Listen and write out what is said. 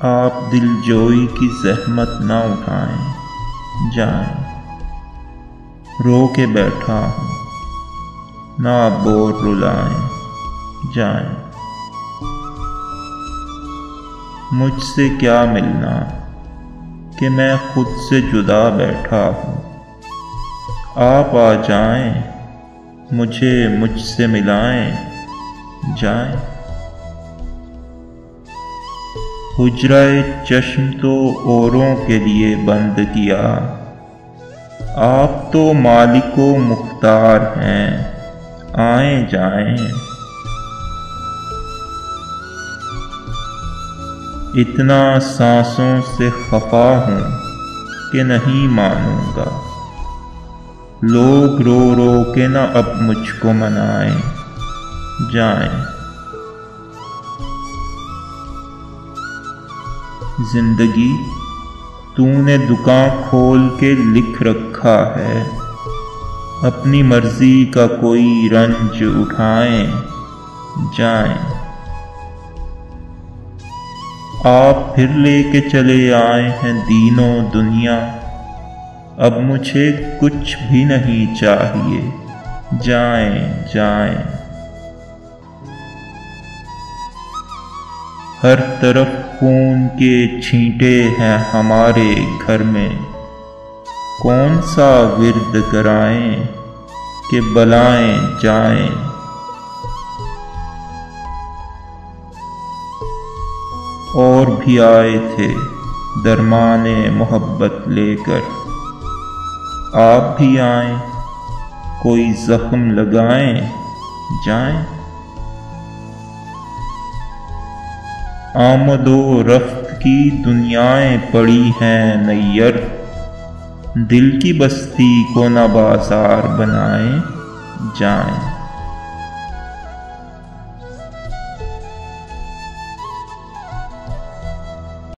آپ دل جوئی کی زحمت نہ اٹھائیں، جائیں۔ رو کے بیٹھا ہوں، نہ بور رلائیں، جائیں۔ مجھ سے کیا ملنا کہ میں خود سے جدا بیٹھا ہوں، آپ آ جائیں، مجھے مجھ سے ملائیں، جائیں۔ حجرہ چشم تو اوروں کے لیے بند کیا، آپ تو مالک و مختار ہیں، آئیں جائیں۔ اتنا سانسوں سے خفا ہوں کہ نہیں مانوں گا، لوگ رو رو کے نہ اب مجھ کو منائیں، جائیں۔ زندگی تو نے دکان کھول کے لکھ رکھا ہے، اپنی مرضی کا کوئی رنج اٹھائیں، جائیں۔ آپ پھر لے کے چلے آئے ہیں دین و دنیا، اب مجھے کچھ بھی نہیں چاہیے، جائیں، جائیں۔ ہر طرف خون کے چھینٹے ہیں ہمارے گھر میں، کون سا ورد کرائیں کہ بلائیں جائیں۔ اور بھی آئے تھے درمان محبت لے کر، آپ بھی آئیں، کوئی زخم لگائیں، جائیں۔ آمد و رفت کی دنیائیں پڑی ہیں نیر، دل کی بستی کو نہ بازار بنائیں، جائیں۔